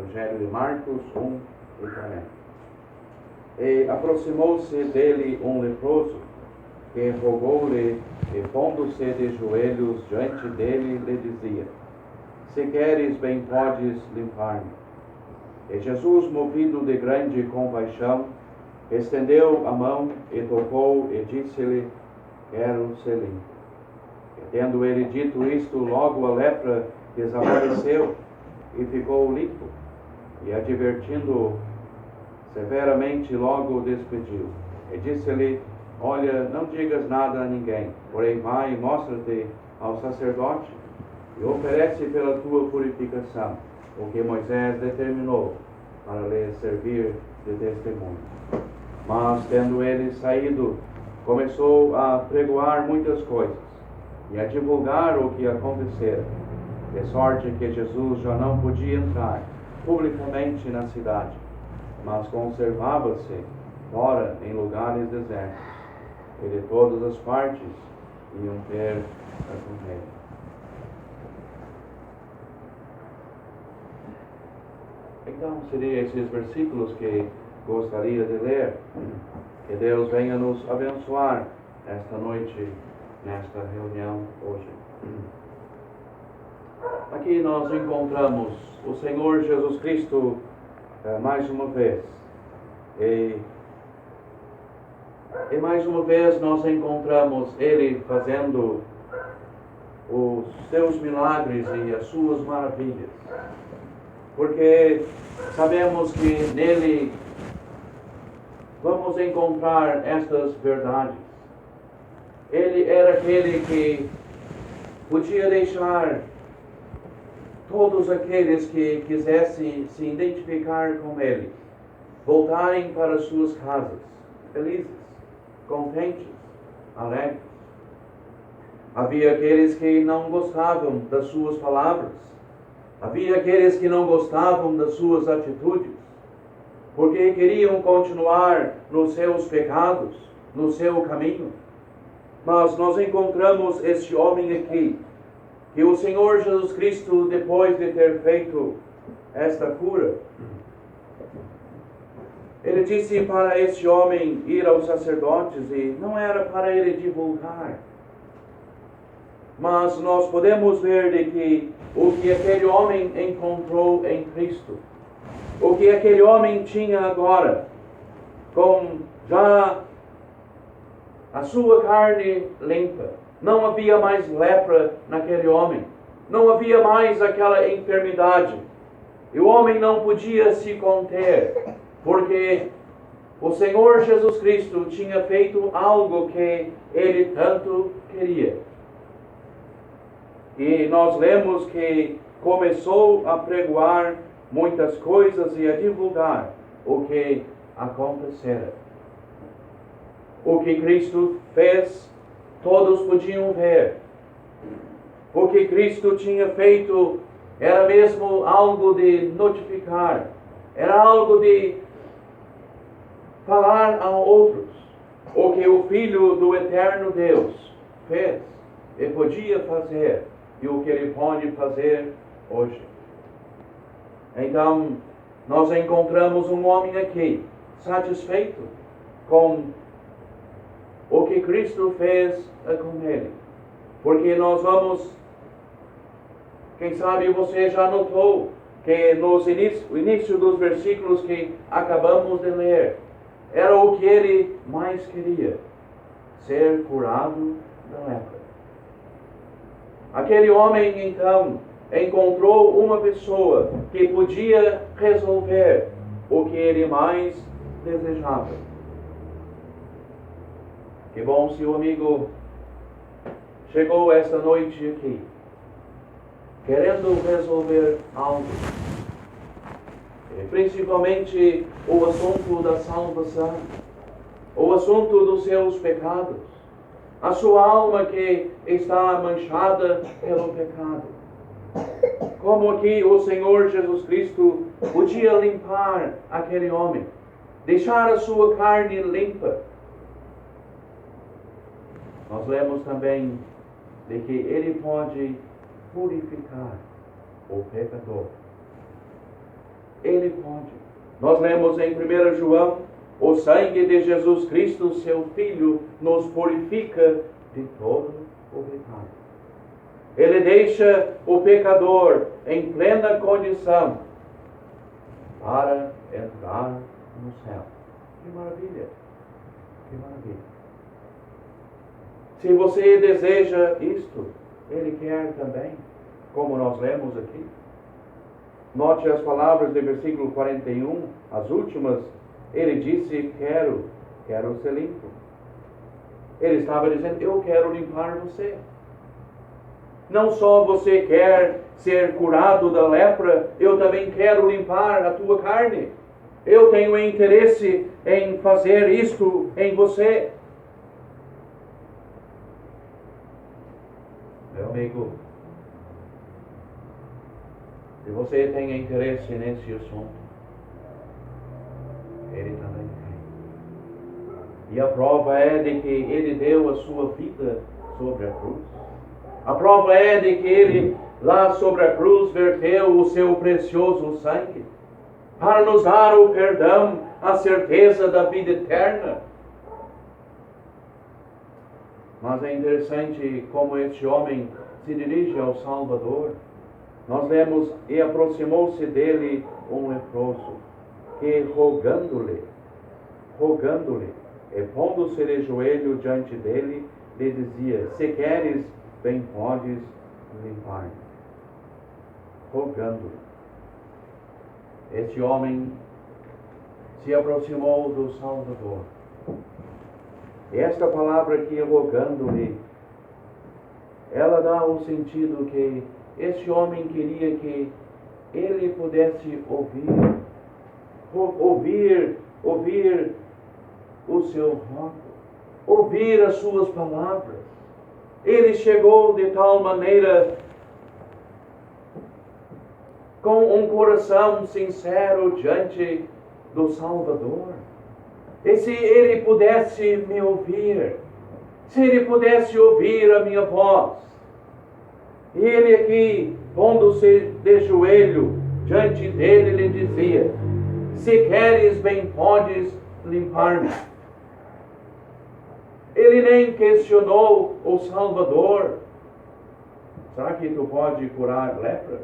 Evangelho de Marcos 1:40. E aproximou-se dele um leproso, que rogou-lhe, e pondo-se de joelhos diante dele, lhe dizia: Se queres, bem podes limpar-me. E Jesus, movido de grande compaixão, estendeu a mão e tocou, e disse-lhe: Quero ser limpo. E tendo ele dito isto, logo a lepra desapareceu e ficou limpo. E advertindo-o severamente, logo o despediu. E disse-lhe: Olha, não digas nada a ninguém, porém vai e mostra-te ao sacerdote e oferece pela tua purificação o que Moisés determinou para lhe servir de testemunho. Mas, tendo ele saído, começou a pregoar muitas coisas e a divulgar o que acontecera, de sorte que Jesus já não podia entrar publicamente na cidade, mas conservava-se fora em lugares desertos, e de todas as partes iam ter com ele. Então, seriam esses versículos que gostaria de ler. Que Deus venha nos abençoar esta noite, nesta reunião hoje. Aqui nós encontramos o Senhor Jesus Cristo mais uma vez. E mais uma vez nós encontramos Ele fazendo os seus milagres e as suas maravilhas. Porque sabemos que nele vamos encontrar estas verdades. Ele era aquele que podia deixar todos aqueles que quisessem se identificar com ele voltarem para suas casas, felizes, contentes, alegres. Havia aqueles que não gostavam das suas palavras. Havia aqueles que não gostavam das suas atitudes, porque queriam continuar nos seus pecados, no seu caminho. Mas nós encontramos este homem aqui, que o Senhor Jesus Cristo, depois de ter feito esta cura, ele disse para este homem ir aos sacerdotes, e não era para ele divulgar. Mas nós podemos ver de que o que aquele homem encontrou em Cristo, o que aquele homem tinha agora, com já a sua carne limpa, não havia mais lepra naquele homem, não havia mais aquela enfermidade. E o homem não podia se conter, porque o Senhor Jesus Cristo tinha feito algo que ele tanto queria. E nós lemos que começou a pregoar muitas coisas e a divulgar o que acontecera. O que Cristo fez, todos podiam ver. O que Cristo tinha feito era mesmo algo de notificar, era algo de falar a outros. O que o Filho do Eterno Deus fez e podia fazer, e o que Ele pode fazer hoje. Então, nós encontramos um homem aqui, satisfeito com o que Cristo fez com ele. Porque nós vamos, quem sabe você já notou, que no início dos versículos que acabamos de ler, era o que ele mais queria: ser curado da lepra. Aquele homem, então, encontrou uma pessoa que podia resolver o que ele mais desejava. Que bom se o amigo chegou esta noite aqui, querendo resolver algo. E principalmente o assunto da salvação, o assunto dos seus pecados, a sua alma que está manchada pelo pecado. Como que o Senhor Jesus Cristo podia limpar aquele homem, deixar a sua carne limpa. Nós lemos também de que ele pode purificar o pecador. Ele pode. Nós lemos em 1 João: o sangue de Jesus Cristo, seu Filho, nos purifica de todo o pecado. Ele deixa o pecador em plena condição para entrar no céu. Que maravilha! Que maravilha! Se você deseja isto, Ele quer também, como nós lemos aqui. Note as palavras do versículo 41, as últimas. Ele disse: quero ser limpo. Ele estava dizendo: eu quero limpar você. Não só você quer ser curado da lepra, eu também quero limpar a tua carne. Eu tenho interesse em fazer isto em você. Meu amigo, se você tem interesse nesse assunto, Ele também tem. E a prova é de que Ele deu a sua vida sobre a cruz. A prova é de que Ele, lá sobre a cruz, verteu o seu precioso sangue para nos dar o perdão, a certeza da vida eterna. Mas é interessante como este homem se dirige ao Salvador. Nós lemos: e aproximou-se dele um leproso, que rogando-lhe, e pondo-se de joelho diante dele, lhe dizia: se queres, bem podes limpar-me. Rogando-lhe. Este homem se aproximou do Salvador. E esta palavra aqui, rogando-lhe, ela dá o sentido que este homem queria que ele pudesse ouvir o seu rogo, ouvir as suas palavras. Ele chegou de tal maneira, com um coração sincero diante do Salvador. E se ele pudesse me ouvir, se ele pudesse ouvir a minha voz, e ele aqui, pondo-se de joelho diante dele, lhe dizia: se queres, bem podes limpar-me. Ele nem questionou o Salvador: será que tu pode curar lepra?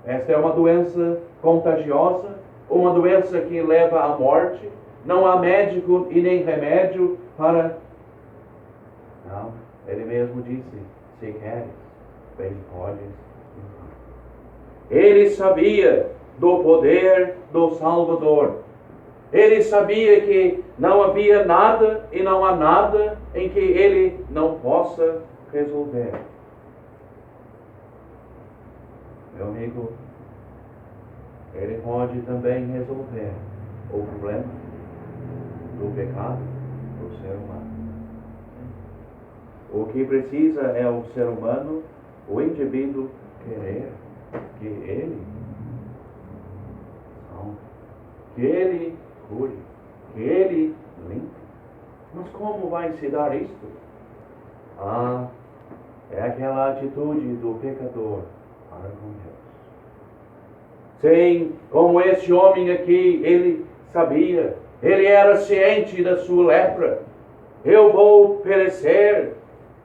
Esta é uma doença contagiosa, uma doença que leva à morte. Não há médico e nem remédio para... Não, ele mesmo disse: se queres, bem podes limpar. Ele sabia do poder do Salvador. Ele sabia que não havia nada e não há nada em que ele não possa resolver. Meu amigo, ele pode também resolver o problema do pecado do ser humano. O que precisa é o ser humano, o indivíduo, querer que ele cure, que ele limpe. Mas como vai se dar isto? É aquela atitude do pecador para com Deus. Sim, como esse homem aqui, ele sabia, ele era ciente da sua lepra. Eu vou perecer.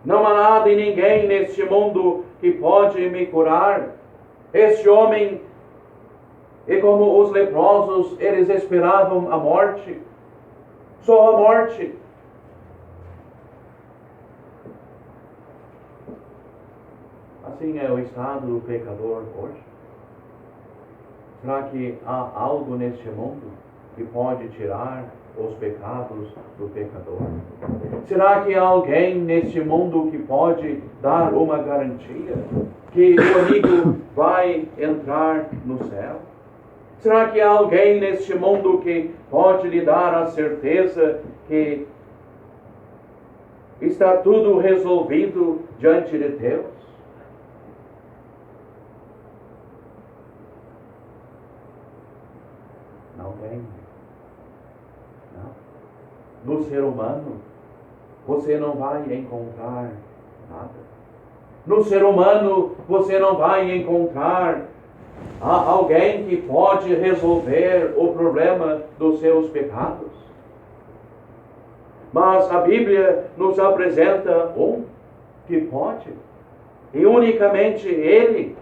Não há nada e ninguém neste mundo que pode me curar. Este homem, e como os leprosos, eles esperavam a morte. Só a morte. Assim é o estado do pecador hoje. Será que há algo neste mundo que pode tirar os pecados do pecador? Será que há alguém neste mundo que pode dar uma garantia que o amigo vai entrar no céu? Será que há alguém neste mundo que pode lhe dar a certeza que está tudo resolvido diante de Deus? Não tem. Não. No ser humano, você não vai encontrar nada. No ser humano, você não vai encontrar Há alguém que pode resolver o problema dos seus pecados. Mas a Bíblia nos apresenta um que pode. E unicamente Ele,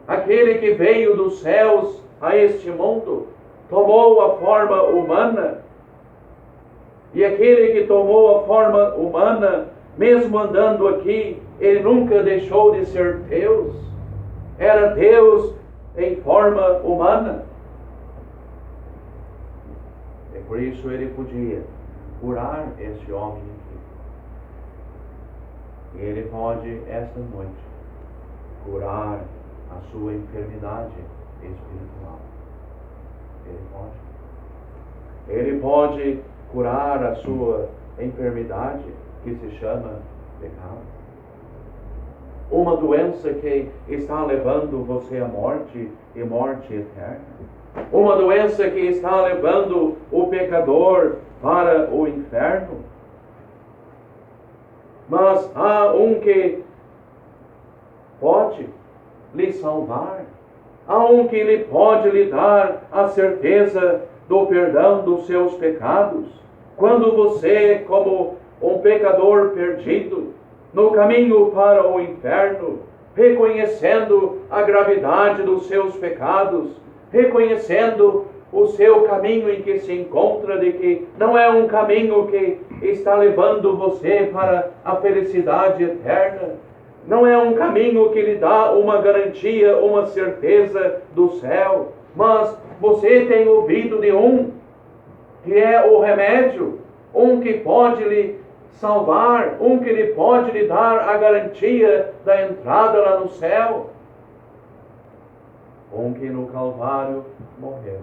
aquele que veio dos céus a este mundo, tomou a forma humana. E aquele que tomou a forma humana, mesmo andando aqui, Ele nunca deixou de ser Deus. Era Deus em forma humana. E por isso Ele podia curar este homem aqui. E Ele pode, esta noite, curar a sua enfermidade espiritual. Ele pode curar a sua enfermidade que se chama pecado. Uma doença que está levando você à morte e morte eterna. Uma doença que está levando o pecador para o inferno. Mas há um que pode lhe salvar. Há um que lhe pode lhe dar a certeza do perdão dos seus pecados. Quando você, como um pecador perdido, no caminho para o inferno, reconhecendo a gravidade dos seus pecados, reconhecendo o seu caminho em que se encontra, de que não é um caminho que está levando você para a felicidade eterna, não é um caminho que lhe dá uma garantia, uma certeza do céu, mas você tem ouvido de um que é o remédio, um que pode lhe salvar, um que lhe pode lhe dar a garantia da entrada lá no céu, um que no Calvário morreu,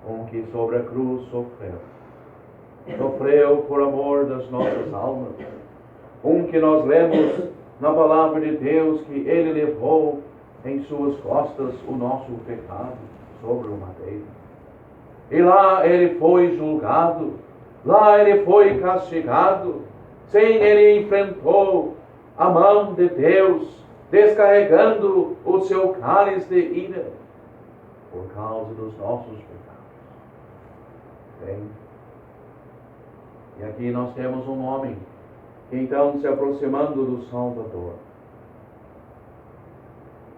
um que sobre a cruz sofreu por amor das nossas almas, um que nós lemos na palavra de Deus que Ele levou em suas costas o nosso pecado sobre o madeiro. E lá Ele foi julgado, lá Ele foi castigado, sim, Ele enfrentou a mão de Deus, descarregando o seu cálice de ira, por causa dos nossos pecados. Bem, e aqui nós temos um homem que então, se aproximando do Salvador,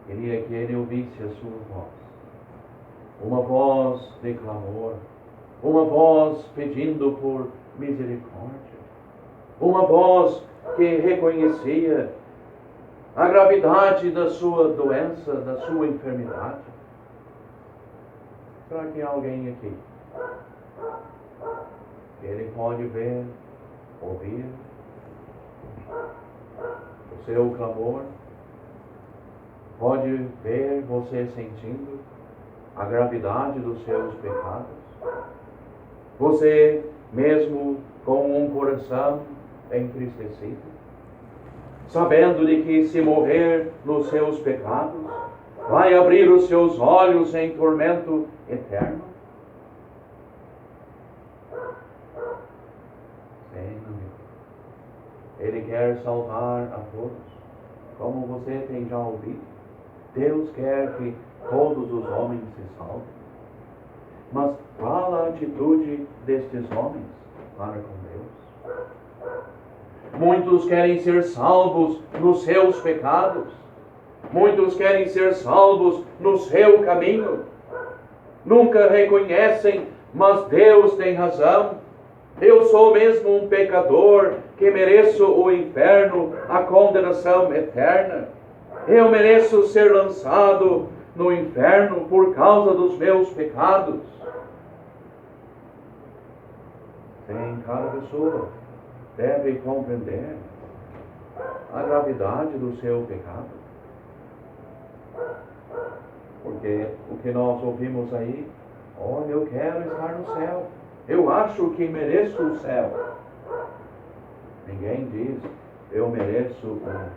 queria que ele ouvisse a sua voz, uma voz de clamor, uma voz pedindo por misericórdia, uma voz que reconhecia a gravidade da sua doença, da sua enfermidade. Será que há alguém aqui que ele pode ver, ouvir o seu clamor? Pode ver você sentindo a gravidade dos seus pecados? Você mesmo com um coração entristecido, sabendo de que se morrer nos seus pecados, vai abrir os seus olhos em tormento eterno? Sim, amigo. Ele quer salvar a todos, como você tem já ouvido. Deus quer que todos os homens se salvem. Mas qual a atitude destes homens para com Deus? Muitos querem ser salvos nos seus pecados. Muitos querem ser salvos no seu caminho. Nunca reconhecem, mas Deus tem razão. Eu sou mesmo um pecador que mereço o inferno, a condenação eterna. Eu mereço ser lançado no inferno por causa dos meus pecados. Sim, cada pessoa deve compreender a gravidade do seu pecado. Porque o que nós ouvimos aí, olha, eu quero estar no céu, eu acho que mereço o céu. Ninguém diz, eu mereço o inferno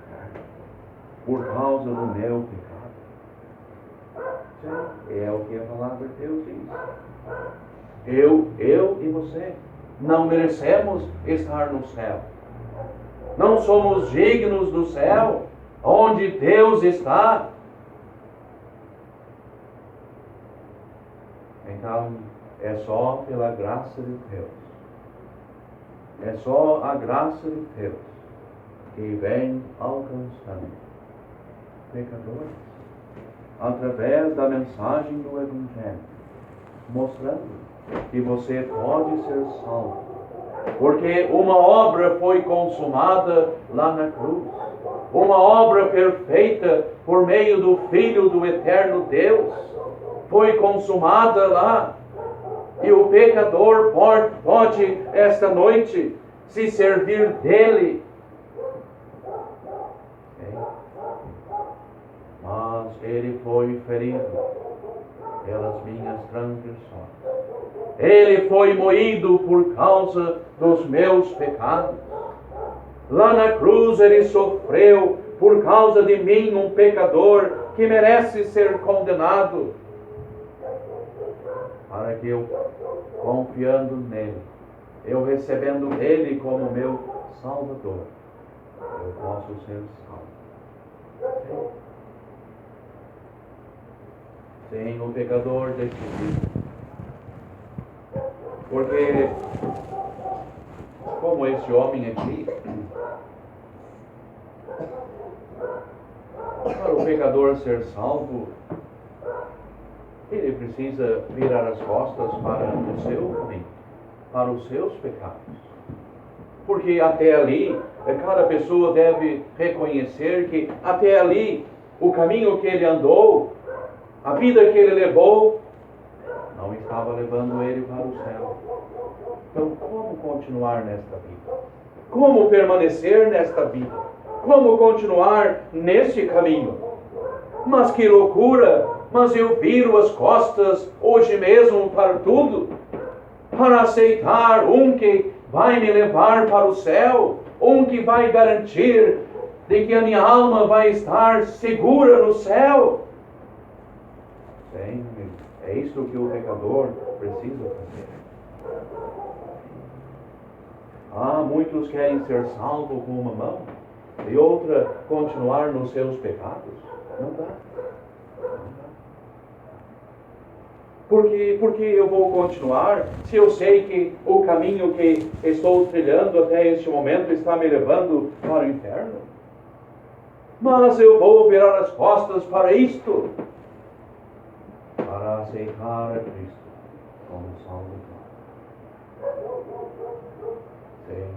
por causa do meu pecado. Sim, é o que a palavra de Deus diz. Eu e você não merecemos estar no céu. Não somos dignos do céu, onde Deus está. Então, é só pela graça de Deus. É só a graça de Deus que vem alcançando pecadores através da mensagem do Evangelho, mostrando que você pode ser salvo. Porque uma obra foi consumada lá na cruz. Uma obra perfeita por meio do Filho do eterno Deus foi consumada lá. E o pecador pode esta noite se servir dele. Mas ele foi ferido pelas minhas transgressões. Ele foi moído por causa dos meus pecados. Lá na cruz ele sofreu por causa de mim, um pecador que merece ser condenado. Para que eu, confiando nele, eu recebendo ele como meu Salvador, eu posso ser salvo. Sim, o pecador decidido. Porque, como esse homem aqui, para o pecador ser salvo, ele precisa virar as costas para o seu caminho, para os seus pecados. Porque até ali, cada pessoa deve reconhecer que até ali, o caminho que ele andou, a vida que ele levou, não estava levando ele para o céu. Então, como continuar nesta vida? Como permanecer nesta vida? Como continuar neste caminho? Mas que loucura! Mas eu viro as costas hoje mesmo para tudo, para aceitar um que vai me levar para o céu, um que vai garantir de que a minha alma vai estar segura no céu. Sim, é isso que o pecador precisa fazer. Muitos querem ser salvos com uma mão e outra continuar nos seus pecados. Não dá. Por que eu vou continuar se eu sei que o caminho que estou trilhando até este momento está me levando para o inferno? Mas eu vou virar as costas para isto, para aceitar a Cristo como Salvador. Sim.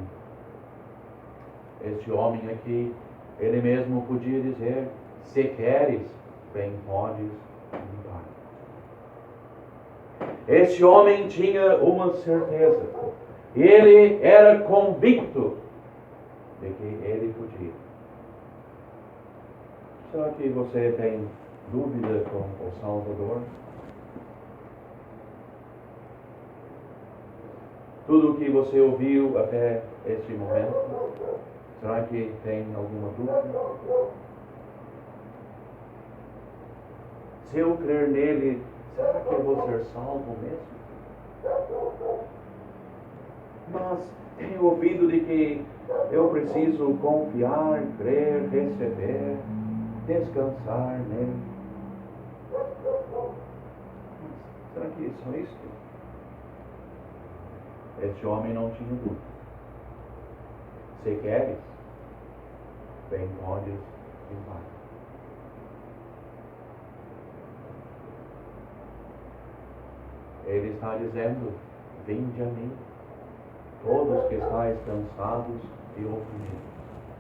Este homem aqui, ele mesmo podia dizer: se queres, bem podes limpar. Este homem tinha uma certeza. Ele era convicto de que ele podia. Será que você tem dúvida com o Salvador? Tudo o que você ouviu até este momento, será que tem alguma dúvida? Se eu crer nele, será que eu vou ser salvo mesmo? Mas tenho ouvido de que eu preciso confiar, crer, receber, descansar nele. Mas será que é só isso? Este homem não tinha dúvida. Se queres, bem podes limpar. Ele está dizendo: vinde a mim, todos que estáis cansados e oprimidos,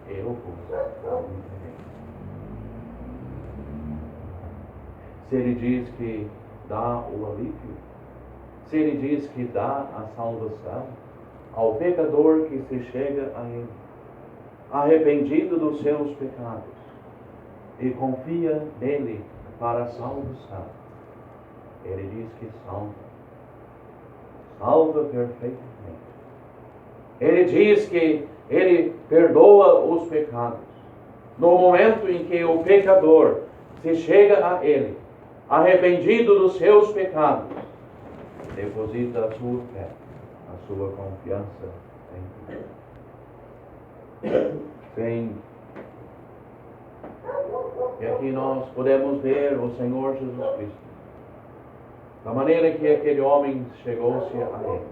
eu vos aliviarei. Se ele diz que dá o alívio, se ele diz que dá a salvação ao pecador que se chega a ele, arrependido dos seus pecados, e confia nele para a salvação, ele diz que salva perfeitamente. Ele diz que ele perdoa os pecados. No momento em que o pecador se chega a ele, arrependido dos seus pecados, deposita a sua fé, a sua confiança em Deus. Sim. E aqui nós podemos ver o Senhor Jesus Cristo, Da maneira que aquele homem chegou-se a ele,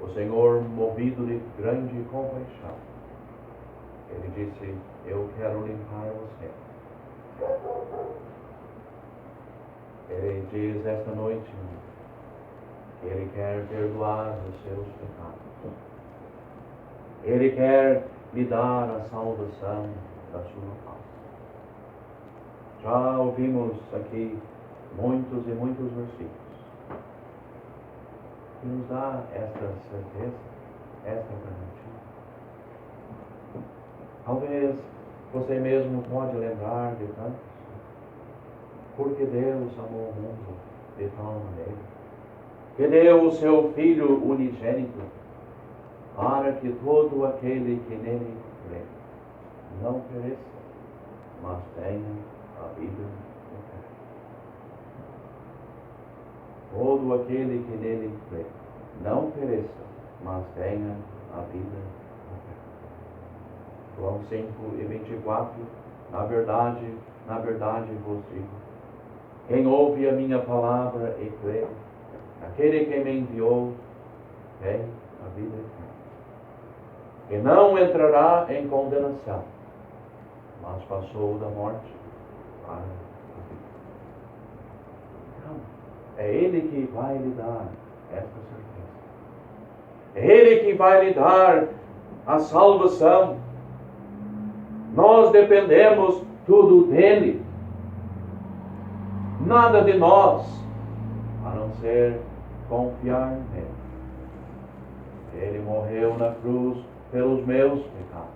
o Senhor, movido de grande compaixão, ele disse: eu quero limpar você. Ele diz esta noite que ele quer perdoar os seus pecados. Ele quer lhe dar a salvação da sua alma. Já ouvimos aqui muitos e muitos versículos que nos dá esta certeza, esta garantia. Talvez você mesmo pode lembrar de tantos. Porque Deus amou o mundo de tal maneira que deu o seu Filho unigênito, para que todo aquele que nele crê não pereça, mas tenha a vida eterna. Todo aquele que nele crê não pereça, mas tenha a vida eterna. João 5:24, na verdade vos digo, quem ouve a minha palavra e crê, aquele que me enviou, tem a vida eterna. E não entrará em condenação, mas passou da morte para a vida. Então, é Ele que vai lhe dar esta certeza. É Ele que vai lhe dar a salvação. Nós dependemos tudo dEle. Nada de nós, a não ser confiar nele. Ele morreu na cruz pelos meus pecados.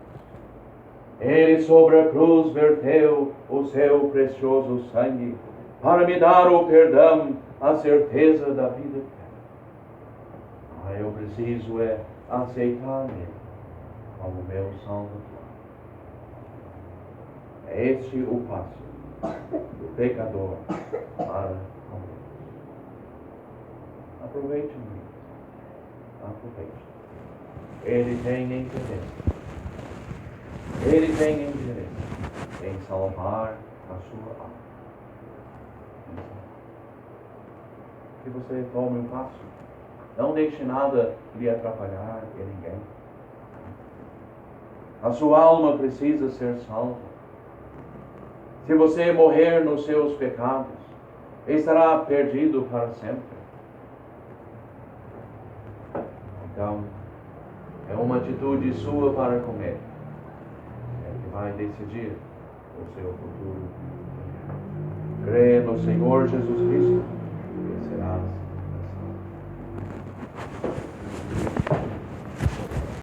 Ele sobre a cruz verteu o seu precioso sangue para me dar o perdão, a certeza da vida eterna. Eu preciso aceitar Ele como meu Salvador. É este o passo do pecador para com Deus. Aproveite, aproveite. Ele tem interesse. Ele tem interesse em salvar a sua alma. Que você tome um passo. Não deixe nada lhe atrapalhar e ninguém. A sua alma precisa ser salva. Se você morrer nos seus pecados, estará perdido para sempre. Então, é uma atitude sua para com Ele, que vai decidir o seu futuro. Crê no Senhor Jesus Cristo e serás